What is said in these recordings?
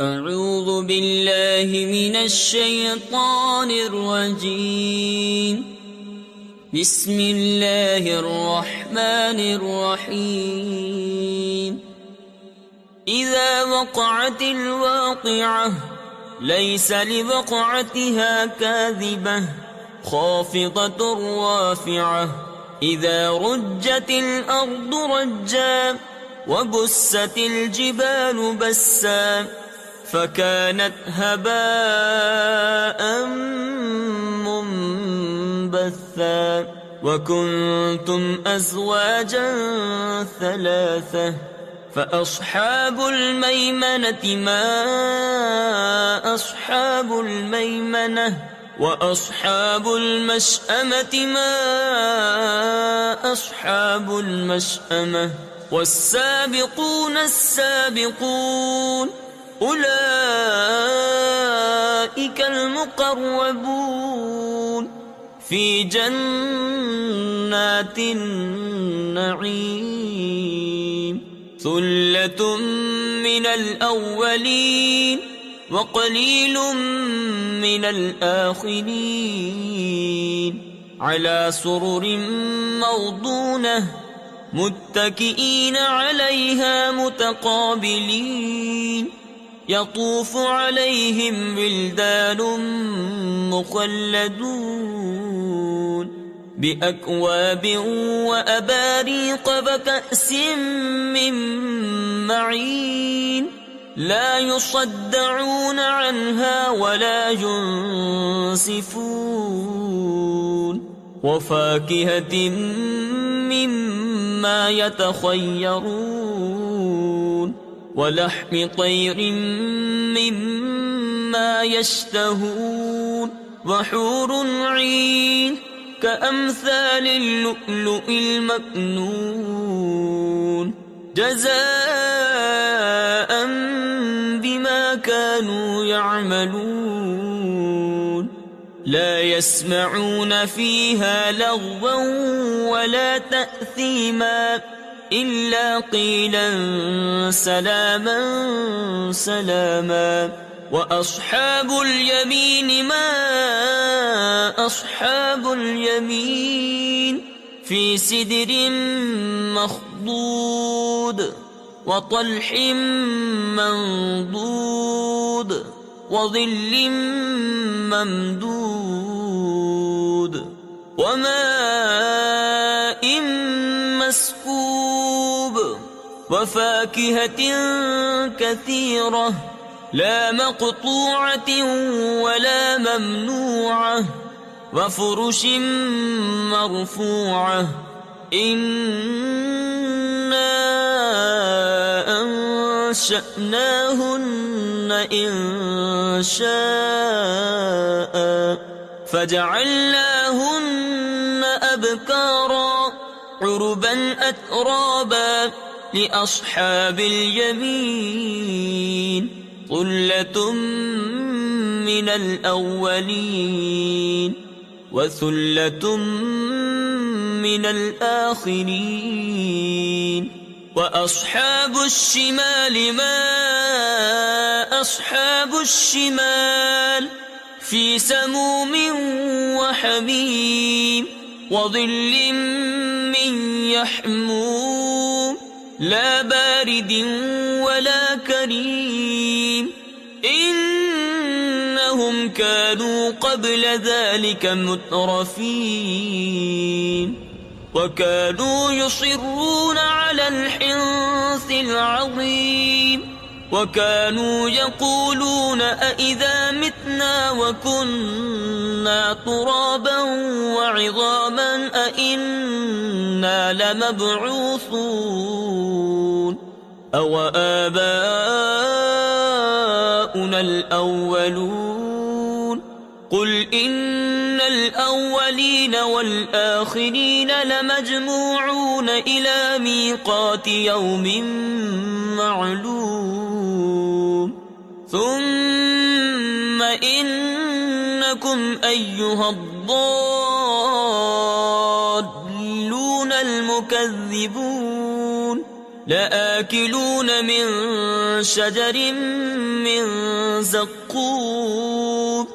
اعوذ باللہ من الشیطان الرجیم بسم اللہ الرحمن الرحیم اذا وقعت الواقعة ليس لوقعتها كاذبة خافضة رافعة اذا رجت الارض رجا وبست الجبال بسا فكانت هباء منبثا وكنتم أزواجا ثلاثة فأصحاب الميمنة ما أصحاب الميمنة وأصحاب المشأمة ما أصحاب المشأمة والسابقون السابقون أولئك المقربون في جنات النعيم ثلة من الأولين وقليل من الآخرين على سرر موضونة متكئين عليها متقابلين يطوف عليهم ولدان مخلدون بأكواب وأباريق وكأس من معين لا يصدعون عنها ولا ينصفون وفاكهة مما يتخيرون ولحم طير مما يشتهون وحور عين كأمثال اللؤلؤ المكنون جزاء بما كانوا يعملون لا يسمعون فيها لغوا ولا تأثيما إلا قيلا سلاما سلاما وأصحاب اليمين ما أصحاب اليمين في سدر مخضود وطلح منضود وظل ممدود وماء مسكوب وفاكهة كثيرة لا مقطوعة ولا ممنوعة وفرش مرفوعة إنا أنشأناهن إنشاء فجعلناهن أبكارا عربا أترابا لأصحاب اليمين ثلة من الأولين وثلة من الآخرين وأصحاب الشمال ما أصحاب الشمال في سموم وحميم وظل من يحموم لا بارد ولا كريم إنهم كانوا قبل ذلك مترفين وكانوا يصرون على الحنث العظيم وكانوا يقولون أئذا متنا وكنا ترابا وعظاما أئنا لمبعوثون أو آباؤنا الأولون قل إن الأولين والآخرين لمجموعون إلى ميقات يوم معلوم ثم إنكم أيها الضالون المكذبون لآكلون من شجر من زقوم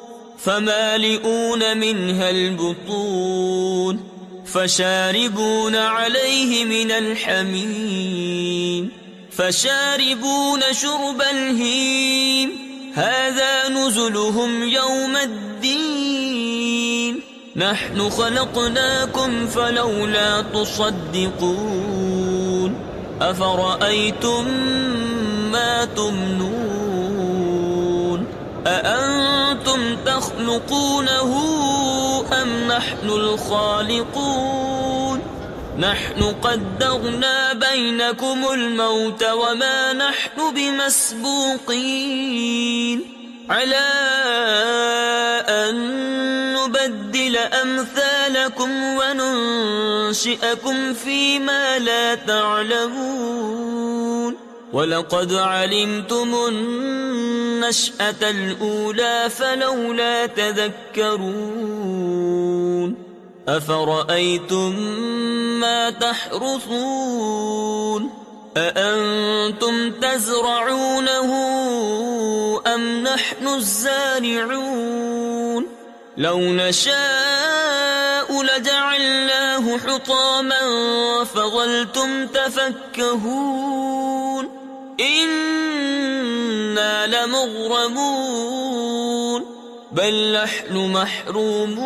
فمالئون منها البطون فشاربون عليه من الحميم فشاربون شرب الهيم هذا نزلهم يوم الدين نحن خلقناكم فلولا تصدقون أفرأيتم ما تمنون أأنتم تخلقونه أم نحن الخالقون نحن قدرنا بينكم الموت وما نحن بمسبوقين على أن نبدل أمثالكم وننشئكم فيما لا تعلمون وَلَقَدْ عَلِمْتُمُ النَّشْأَةَ الْأُولَى فَلَوْلَا تَذَكَّرُونَ أَفَرَأَيْتُمْ مَا تَحْرُثُونَ أَأَنْتُمْ تَزْرَعُونَهُ أَمْ نَحْنُ الزَّارِعُونَ لَوْ نَشَاءُ لَجَعَلْنَاهُ حُطَامًا فَظَلْتُمْ تَفَكَّهُونَ إِنَّا لَمُغْرَمُونَ بَلْ نَحْنُ مَحْرُومُونَ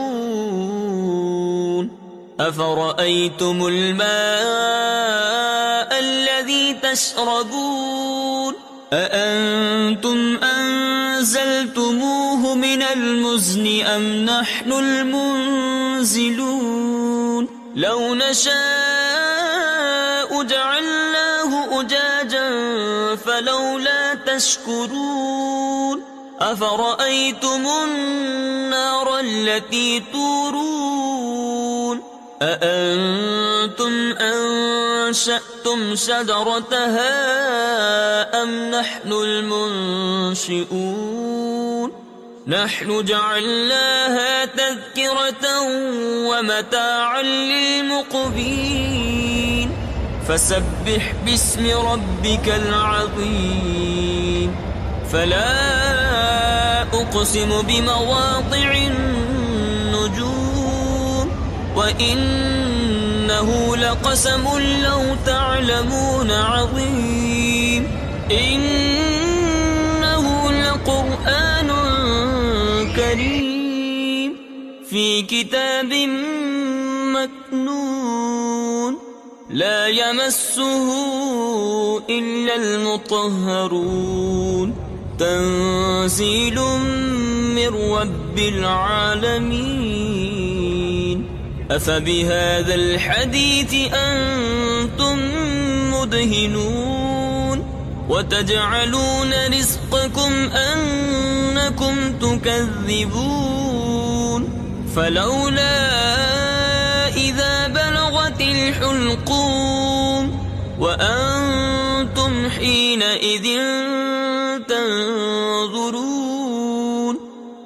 أَفَرَأَيْتُمُ الْمَاءَ الَّذِي تَشْرَبُونَ أَأَنْتُمْ أَنزَلْتُمُوهُ مِنَ الْمُزْنِ أَمْ نَحْنُ الْمُنزِلُونَ لَوْ نَشَاءُ جَعَلْنَاهُ أُجَاجًا فَلَوْلَا تَشْكُرُونَ أَفَرَأَيْتُمُ النَّارَ الَّتِي تُورُونَ أَأَنْتُمْ أَنشَأْتُمْ شَجَرَتَهَا أَمْ نَحْنُ الْمُنشِئُونَ نَحْنُ جَعَلْنَاهَا تَذْكِرَةً وَمَتَاعًا لِلْمُقْوِينَ فَسَبِّحْ بِاسْمِ رَبِّكَ الْعَظِيمِ فَلَا أُقْسِمُ بِمَوَاقِعِ النُّجُومِ وَإِنَّهُ لَقَسَمٌ لَوْ تَعْلَمُونَ عَظِيمٌ إِنَّهُ لَقُرْآنٌ كريم في كتاب مكنون لا يمسه إلا المطهرون تنزيل من رب العالمين أفبهذا الحديث أنتم مدهنون وتجعلون رزقكم أنكم تكذبون فلولا إذا بلغت الحلقوم وأنتم حينئذ تنظرون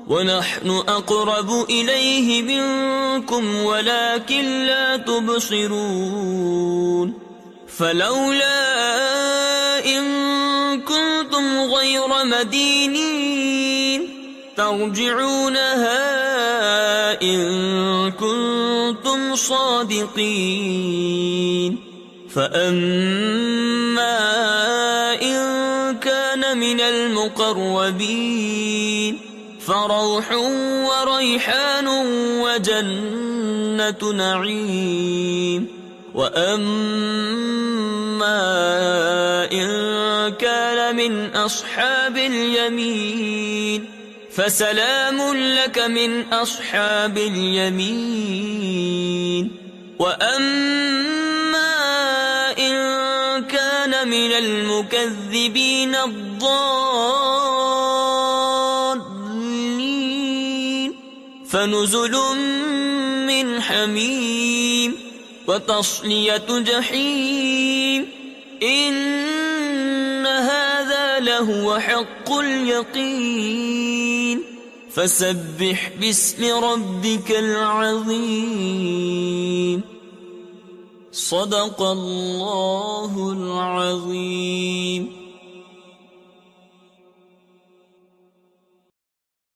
ونحن أقرب إليه منكم ولكن لا تبصرون فلولا إن كنتم غير مدينين ترجعونها إن كنتم صادقين فأما إن كان من المقربين فروح وريحان وجنة نعيم وأما إن كان من أصحاب اليمين فسلام لك من أصحاب اليمين وأما إن كان من المكذبين الضالين فنزل من حميم وتصلية جحيم إن هذا لهو حق اليقين فسبح باسم ربك العظيم صدق اللہ العظیم.